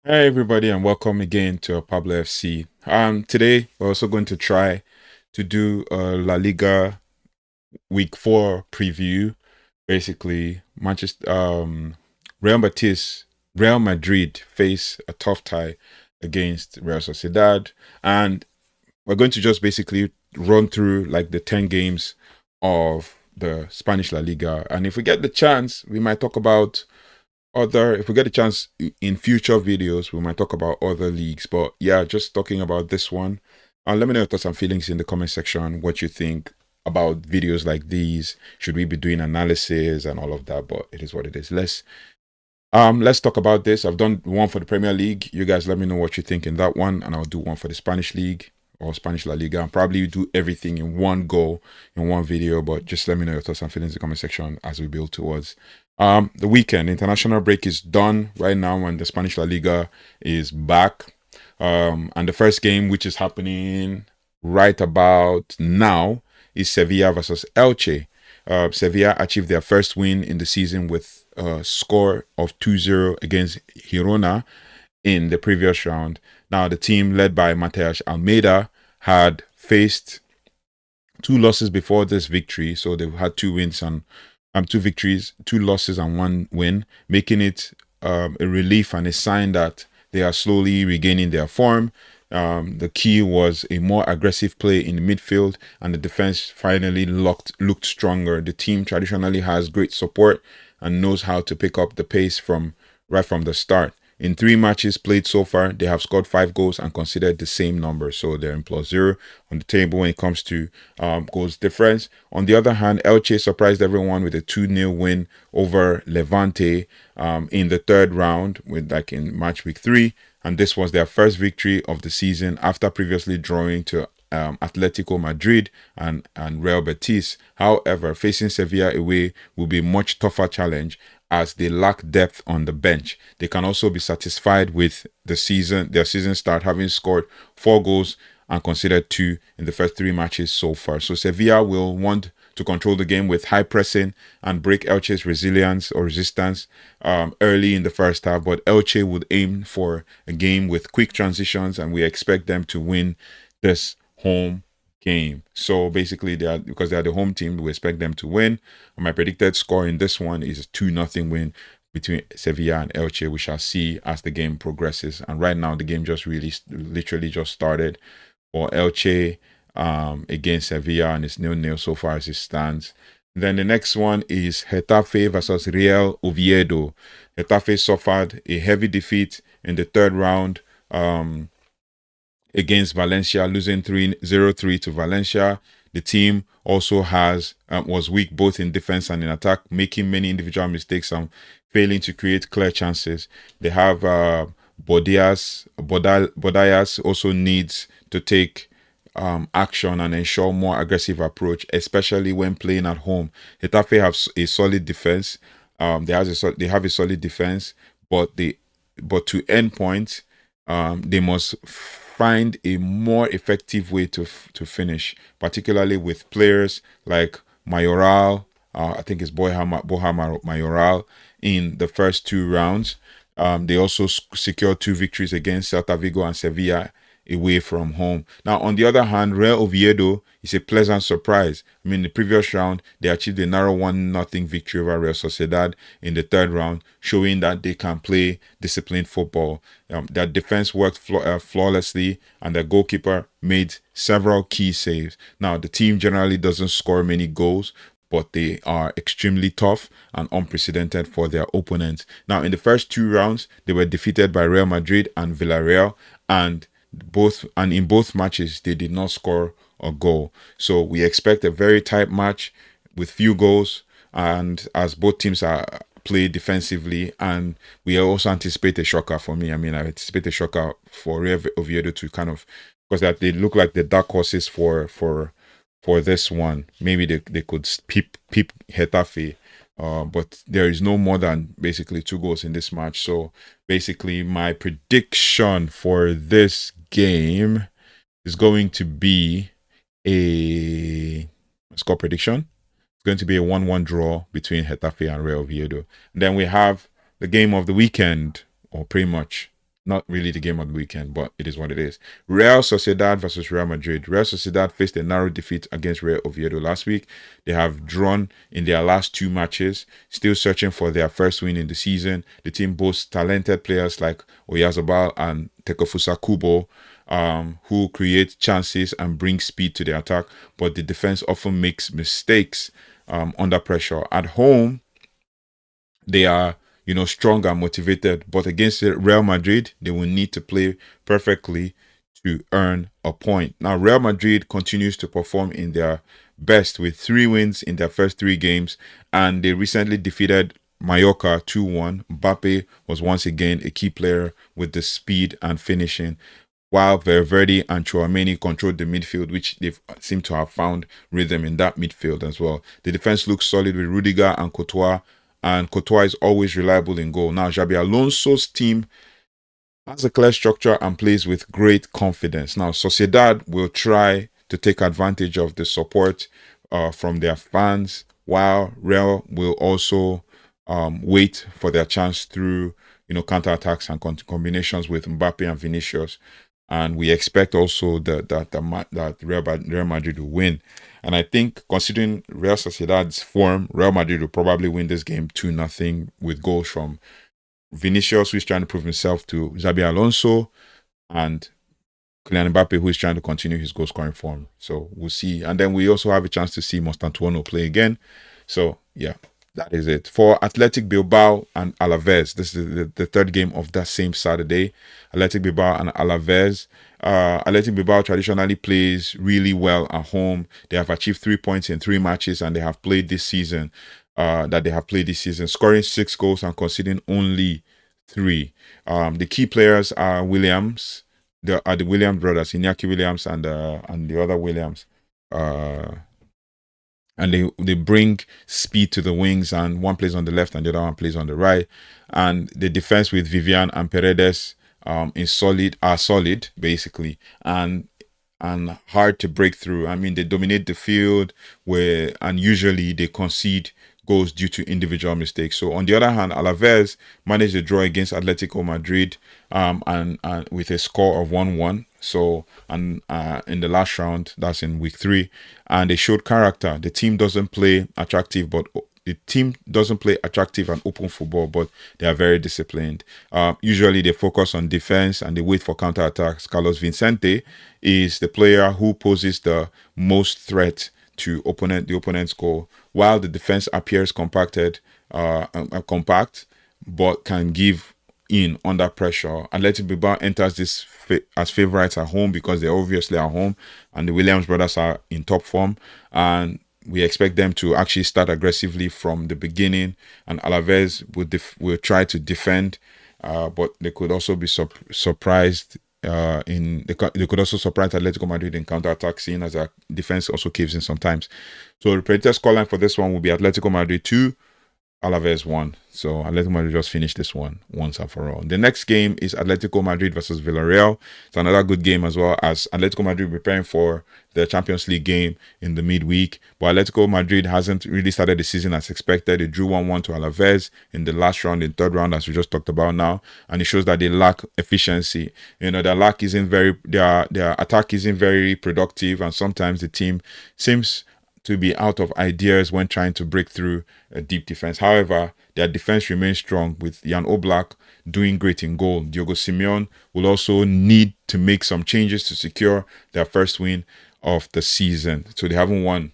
Hey everybody, and welcome again to Pablo FC. Today we're also going to try to do a La Liga Week 4 preview. Basically, Real Betis, Real Madrid face a tough tie against Real Sociedad, and we're going to just basically run through like the 10 games of the Spanish La Liga, and if we get the chance, we might talk about if we get a chance in future videos, we might talk about other leagues. But yeah, just talking about this one. Let me know your thoughts and feelings in the comment section, what you think about videos like these. Should we be doing analysis and all of that? But it is what it is. Let's talk about this. I've done one for the Premier League. You guys let me know what you think in that one, and I'll do one for the Spanish League or Spanish La Liga, and probably do everything in one go in one video. But just let me know your thoughts and feelings in the comment section as we build towards the weekend. International break is done right now, and the Spanish La Liga is back. And the first game, which is happening right about now, is Sevilla versus Elche. Sevilla achieved their first win in the season with a score of 2-0 against Girona in the previous round. Now, the team led by Matthäus Almeyda had faced two losses before this victory, so they've had two wins and two victories, two losses and one win, making it a relief and a sign that they are slowly regaining their form. The key was a more aggressive play in the midfield, and the defense finally looked stronger. The team traditionally has great support and knows how to pick up the pace right from the start. In 3 matches played so far, they have scored 5 goals and considered the same number. So they're in +0 on the table when it comes to goals difference. On the other hand, Elche surprised everyone with a 2-0 win over Levante in the third round, in match week 3. And this was their first victory of the season after previously drawing to Atletico Madrid and Real Betis. However, facing Sevilla away will be a much tougher challenge as they lack depth on the bench. They can also be satisfied with their season start, having scored 4 goals and considered 2 in the first 3 matches so far. So Sevilla will want to control the game with high pressing and break Elche's resistance early in the first half. But Elche would aim for a game with quick transitions, and we expect them to win this home game. So basically, because they are the home team, we expect them to win. And my predicted score in this one is a 2-0 win between Sevilla and Elche. We shall see as the game progresses. And right now, the game just literally just started for Elche against Sevilla, and it's 0-0 so far as it stands. Then the next one is Getafe versus Real Oviedo. Getafe suffered a heavy defeat in the third round against Valencia, losing 0-3 to Valencia. The team also was weak both in defense and in attack, making many individual mistakes and failing to create clear chances. They have Bodayas also needs to take action and ensure more aggressive approach, especially when playing at home. Getafe have a solid defense. They have a solid defense, but to end points, they must find a more effective way to finish, particularly with players like Mayoral. I think it's Boha Mayoral in the first 2 rounds. They also secured 2 victories against Celta Vigo and Sevilla away from home. Now, on the other hand, Real Oviedo is a pleasant surprise. I mean, the previous round, they achieved a narrow 1-0 victory over Real Sociedad in the third round, showing that they can play disciplined football. Their defense worked flawlessly, and their goalkeeper made several key saves. Now, the team generally doesn't score many goals, but they are extremely tough and unprecedented for their opponents. Now, in the first 2 rounds, they were defeated by Real Madrid and Villarreal, and in both matches they did not score a goal. So we expect a very tight match with few goals, and as both teams are play defensively, and we also anticipate a shocker for me. I mean, I anticipate a shocker for Real Oviedo to kind of, because that they look like the dark horses for this one. Maybe they could peep Getafe, but there is no more than basically 2 goals in this match. So basically, my prediction for this game is going to be a score prediction. It's going to be a 1-1 draw between Getafe and Real Oviedo. And then we have the game of the weekend, or pretty much Not really the game of the weekend, but it is what it is. Real Sociedad versus Real Madrid. Real Sociedad faced a narrow defeat against Real Oviedo last week. They have drawn in their last 2 matches, still searching for their first win in the season. The team boasts talented players like Oyarzabal and Tekofusa Kubo, who create chances and bring speed to the attack, but the defense often makes mistakes under pressure. At home, they are strong and motivated, but against Real Madrid they will need to play perfectly to earn a point. Now Real Madrid continues to perform in their best with 3 wins in their first 3 games, and they recently defeated Mallorca 2-1. Mbappé was once again a key player with the speed and finishing, while Valverde and Chouameni controlled the midfield, which they seem to have found rhythm in that midfield as well. The defense looks solid with Rudiger and Courtois, and Courtois is always reliable in goal. Now, Xabi Alonso's team has a clear structure and plays with great confidence. Now, Sociedad will try to take advantage of the support from their fans, while Real will also wait for their chance through counter-attacks and combinations with Mbappe and Vinicius. And we expect also that Real Madrid will win. And I think, considering Real Sociedad's form, Real Madrid will probably win this game 2-0 with goals from Vinicius, who is trying to prove himself to Xabi Alonso, and Kylian Mbappé, who is trying to continue his goal scoring form. So we'll see. And then we also have a chance to see Mostantuono play again. So yeah, that is it. For Athletic Bilbao and Alaves, this is the third game of that same Saturday. Athletic Bilbao and Alaves. Athletic Bilbao traditionally plays really well at home. They have achieved 3 points in 3 matches, and they have played this season. Scoring 6 goals and conceding only 3. The key players are Williams. The Williams brothers, Iñaki Williams and the other Williams. And they bring speed to the wings, and one plays on the left and the other one plays on the right. And the defense with Vivian and Paredes are solid basically, and hard to break through. I mean, they dominate the field and usually they concede goals due to individual mistakes. So on the other hand, Alaves managed a draw against Atletico Madrid and with a score of 1-1. So in the last round, that's in week 3, and they showed character. The team doesn't play attractive and open football, but they are very disciplined. Usually they focus on defense and they wait for counter attacks. Carlos Vicente is the player who poses the most threat to the opponent's goal, while the defense appears compact, but can give in under pressure. Athletic Bilbao enters this as favorites at home because they're obviously at home, and the Williams brothers are in top form, and we expect them to actually start aggressively from the beginning. And Alaves will try to defend, but they could also be surprised. They could also surprise Atletico Madrid in counter-attack, seeing as our defense also caves in sometimes. So the predicted scoreline for this one will be Atletico Madrid 2, Alaves 1. So Atletico Madrid just finished this one once and for all. The next game is Atletico Madrid versus Villarreal. It's another good game, as well as Atletico Madrid preparing for the Champions League game in the midweek. But Atletico Madrid hasn't really started the season as expected. They drew 1-1 to Alaves in the last round, in third round, as we just talked about now. And it shows that they lack efficiency. Their attack isn't very productive, and sometimes the team seems to be out of ideas when trying to break through a deep defense. However, their defense remains strong, with Jan Oblak doing great in goal. Diogo Simeone will also need to make some changes to secure their first win of the season. So they haven't won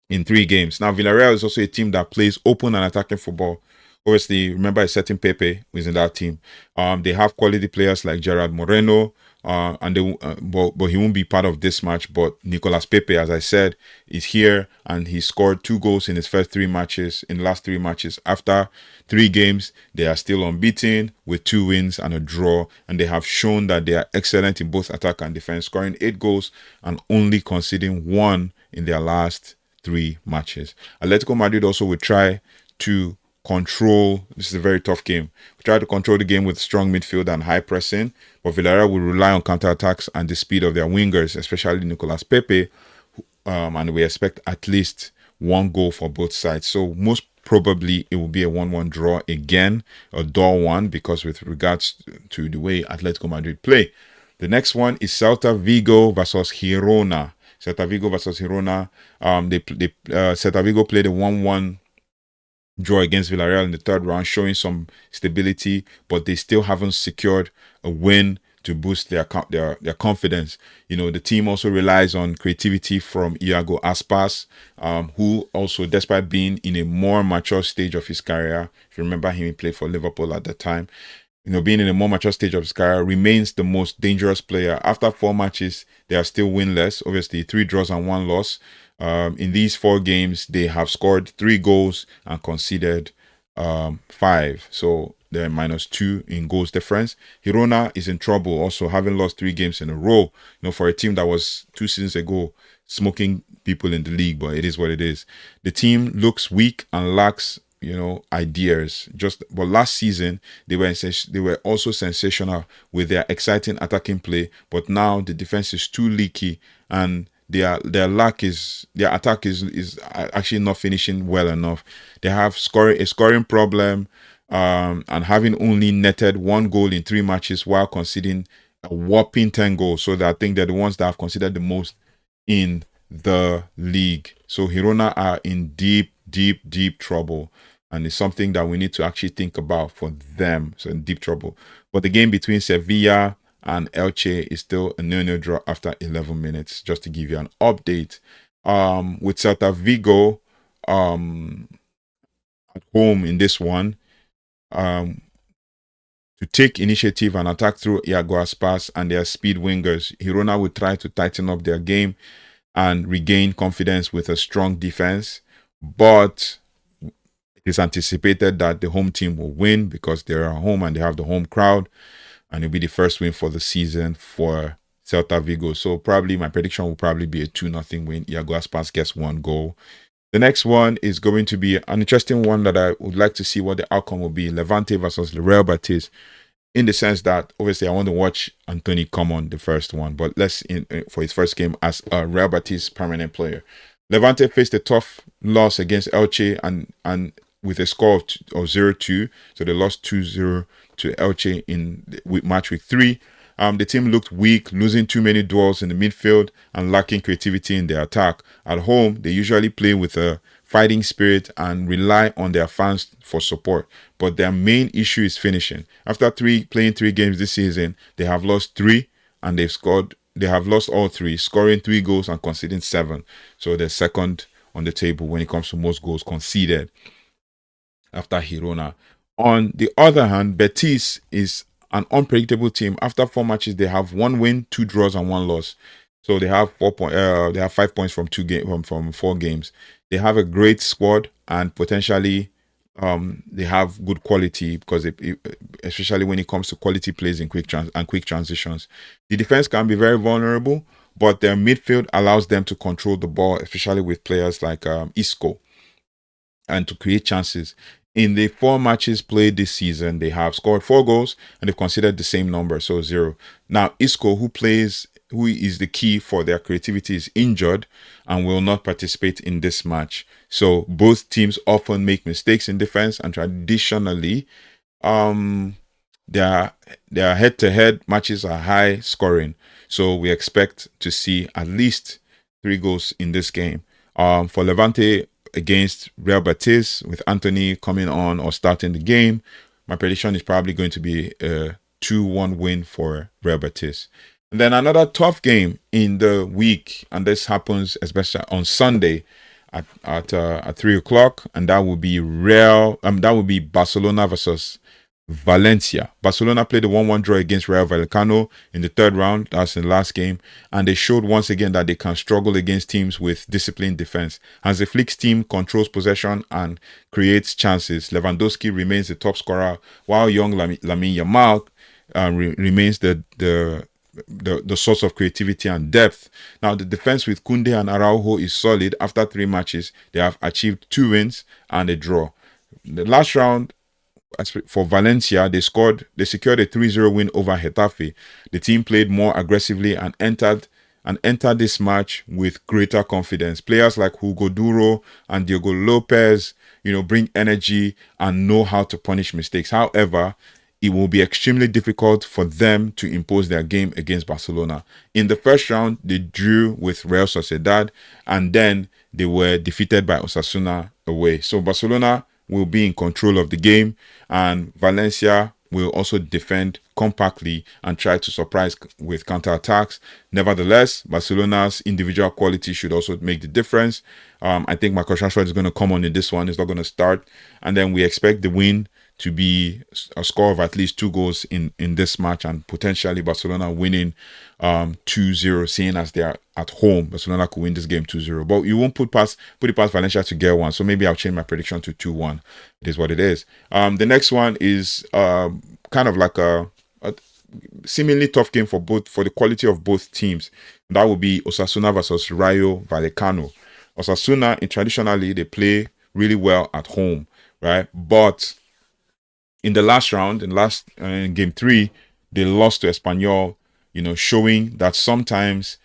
in 3 games. Now, Villarreal is also a team that plays open and attacking football. Obviously, remember a certain Pepe who is in that team. They have quality players like Gerard Moreno, but he won't be part of this match. But Nicolas Pepe, as I said, is here, and he scored 2 goals in his first 3 matches. In the last 3 matches, after 3 games, they are still unbeaten with 2 wins and a draw, and they have shown that they are excellent in both attack and defense, scoring 8 goals and only conceding 1 in their last 3 matches. Atletico Madrid also will try to control. This is a very tough game. We try to control the game with strong midfield and high pressing, but Villarreal will rely on counter-attacks and the speed of their wingers, especially Nicolas Pepe, and we expect at least 1 goal for both sides. So most probably it will be a 1-1 draw again, a dull one, because with regards to the way Atletico Madrid play. The next one is Celta Vigo versus Girona. Celta Vigo versus Girona. Celta Vigo played a 1-1 draw against Villarreal in the third round, showing some stability, but they still haven't secured a win to boost their confidence. You know, the team also relies on creativity from Iago Aspas, who also, despite being in a more mature stage of his career, if you remember him, he played for Liverpool at the time, you know, being in a more mature stage of his career, remains the most dangerous player. After 4 matches, they are still winless. Obviously, 3 draws and 1 loss. In these 4 games, they have scored 3 goals and conceded 5. So they're -2 in goals difference. Girona is in trouble, also having lost 3 games in a row. You know, for a team that was 2 seasons ago smoking people in the league, but it is what it is. The team looks weak and lacks, you know, ideas. But last season they were also sensational with their exciting attacking play, but now the defense is too leaky, and their attack is actually not finishing well enough. They have a scoring problem, and having only netted 1 goal in 3 matches while conceding a whopping 10 goals. So that I think they're the ones that have conceded the most in the league. So Girona are in deep trouble, and it's something that we need to actually think about for them. So in deep trouble. But the game between Sevilla and Elche is still a 0-0 draw after 11 minutes, just to give you an update. With Celta Vigo at home in this one, to take initiative and attack through Iago Aspas and their speed wingers, Girona will try to tighten up their game and regain confidence with a strong defense. But it is anticipated that the home team will win because they're at home and they have the home crowd, and it'll be the first win for the season for Celta Vigo. So probably my prediction will probably be a 2-0 win. Iago Aspas gets 1 goal. The next one is going to be an interesting one that I would like to see what the outcome will be. Levante versus Real Betis, in the sense that obviously I want to watch Anthony come on the first one, but for his first game as a Real Betis permanent player. Levante faced a tough loss against Elche and with a score of 0-2, so they lost 2-0 to Elche in match week 3. The team looked weak, losing too many duels in the midfield and lacking creativity in their attack. At home, they usually play with a fighting spirit and rely on their fans for support, but their main issue is finishing. After playing 3 games this season, they have lost 3 and they have lost all 3, scoring 3 goals and conceding 7. So they're second on the table when it comes to most goals conceded after Girona. On the other hand, Betis is an unpredictable team. After 4 matches, they have 1 win, 2 draws, and 1 loss. So they have 5 points from 4 games. They have a great squad, and potentially they have good quality, because especially when it comes to quality plays in quick transitions. The defense can be very vulnerable, but their midfield allows them to control the ball, especially with players like Isco, and to create chances. In the 4 matches played this season, they have scored 4 goals and they've conceded the same number, so 0. Now, Isco, who is the key for their creativity, is injured and will not participate in this match. So both teams often make mistakes in defense, and traditionally, their head-to-head matches are high scoring. So we expect to see at least 3 goals in this game. For Levante against Real Betis, with Anthony coming on or starting the game, my prediction is probably going to be a 2-1 win for Real Betis. And then another tough game in the week, and this happens especially on Sunday at 3 o'clock, and that will be Barcelona versus Valencia. Barcelona played a 1-1 draw against Rayo Vallecano in the 3rd round. That's in the last game. And they showed once again that they can struggle against teams with disciplined defense. As the Flick's team controls possession and creates chances, Lewandowski remains the top scorer, while young Lamine Yamal remains the source of creativity and depth. Now, the defense with Koundé and Araujo is solid. After 3 matches, they have achieved 2 wins and a draw. The last round, for Valencia, they secured a 3-0 win over Getafe. The team played more aggressively and entered and enter this match with greater confidence. Players like Hugo Duro and Diogo Lopez, bring energy and know how to punish mistakes. However, it will be extremely difficult for them to impose their game against Barcelona. In the first round, they drew with Real Sociedad, and then they were defeated by Osasuna away. So Barcelona will be in control of the game, and Valencia will also defend compactly and try to surprise with counterattacks. Nevertheless, Barcelona's individual quality should also make the difference. I think Marcus Rashford is going to come on in this one. He's not going to start. And then we expect the win to be a score of at least 2 goals in this match, and potentially Barcelona winning 2-0, seeing as they are at home. Barcelona could win this game 2-0, but you won't put it past Valencia to get one. So maybe I'll change my prediction to 2-1. It is what it is. The next one is kind of like a seemingly tough game for the quality of both teams. That would be Osasuna versus Rayo Vallecano. Osasuna, traditionally, they play really well at home, right? But in the last round, in game 3, they lost to Espanyol, showing that sometimes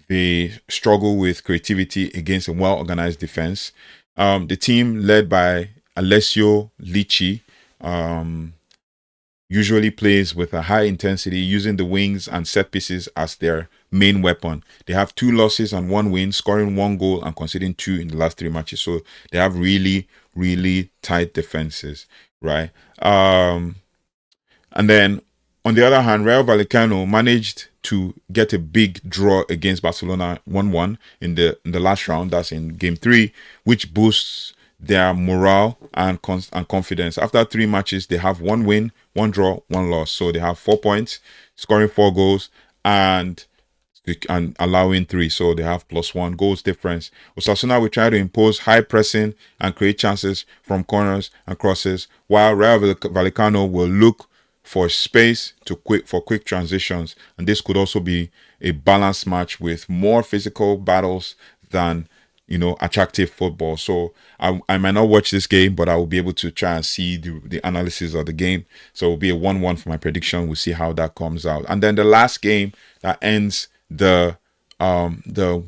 they struggle with creativity against a well-organized defense. The team led by Alessio Lici usually plays with a high intensity, using the wings and set pieces as their main weapon. They have 2 losses and 1 win, scoring 1 goal and conceding 2 in the last 3 matches. So they have really, really tight defenses, right? And then on the other hand, Real Vallecano managed to get a big draw against Barcelona 1-1 in the last round. That's in game 3, which boosts their morale and confidence. After 3 matches, they have 1 win, 1 draw, 1 loss. So they have 4 points, scoring 4 goals and allowing 3. So they have +1 goals difference. Osasuna will try to impose high pressing and create chances from corners and crosses, while Real Vallecano will look for space for quick transitions. And this could also be a balanced match with more physical battles than attractive football. So I might not watch this game, but I will be able to try and see the analysis of the game. So it will be a 1-1 for my prediction. We'll see how that comes out. And then the last game that ends the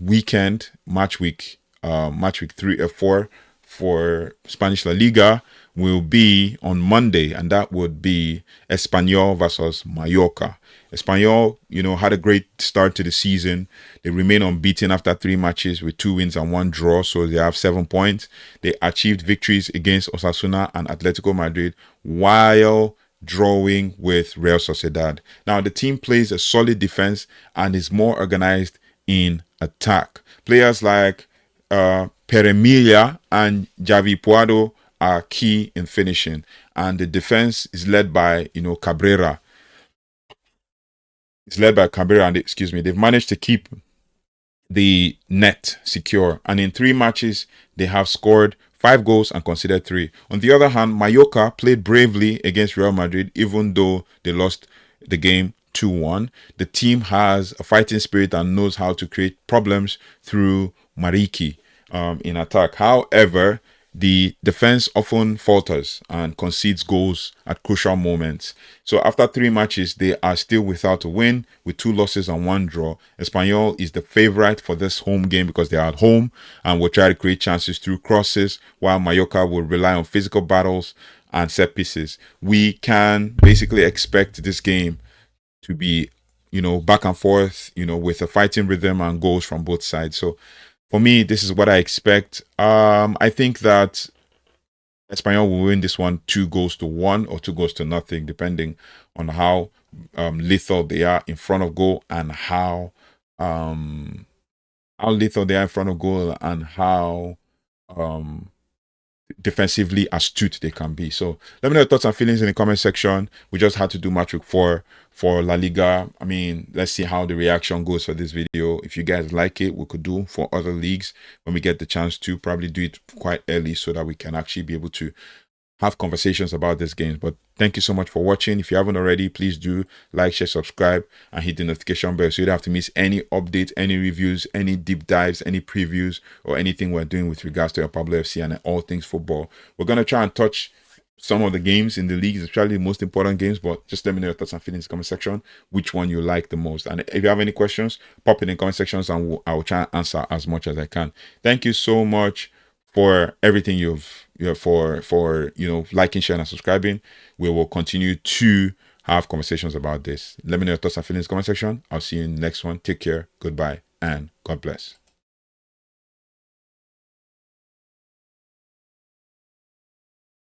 weekend, match week 3 or 4 for Spanish La Liga, will be on Monday, and that would be Espanyol versus Mallorca. Espanyol, had a great start to the season. They remain unbeaten after 3 matches with 2 wins and 1 draw, so they have 7 points. They achieved victories against Osasuna and Atletico Madrid while drawing with Real Sociedad. Now, the team plays a solid defense and is more organized in attack. Players like Peremilia and Javi Puado are key in finishing, and the defense is led by Cabrera. It's led by Cabrera, and they've managed to keep the net secure, and in 3 matches they have scored 5 goals and conceded 3. On the other hand, Mallorca played bravely against Real Madrid, even though they lost the game 2-1. The team has a fighting spirit and knows how to create problems through Mariki in attack. However, the defense often falters and concedes goals at crucial moments. So after 3 matches, they are still without a win, with 2 losses and 1 draw. Espanyol is the favorite for this home game because they are at home and will try to create chances through crosses, while Mallorca will rely on physical battles and set pieces. We can basically expect this game to be, back and forth, with a fighting rhythm and goals from both sides. So for me, this is what I expect. I think that Espanyol will win this one 2-1 or 2-0, depending on how lethal they are in front of goal and how lethal they are in front of goal and how defensively astute they can be. So let me know your thoughts and feelings in the comment section. We just had to do match week 4 for La Liga. I mean, let's see how the reaction goes for this video. If you guys like it, we could do for other leagues when we get the chance to probably do it quite early so that we can actually be able to have conversations about this game. But thank you so much for watching. If you haven't already, please do like, share, subscribe, and hit the notification bell so you don't have to miss any updates, any reviews, any deep dives, any previews, or anything we're doing with regards to your Pablo FC and all things football. We're going to try and touch some of the games in the league, especially the most important games. But just let me know your thoughts and feelings in the comment section, which one you like the most. And if you have any questions, pop it in the comment sections and I'll try and answer as much as I can. Thank you so much for everything for liking, sharing, and subscribing. We will continue to have conversations about this. Let me know your thoughts and feelings in the comment section. I'll see you in the next one. Take care, goodbye, and God bless.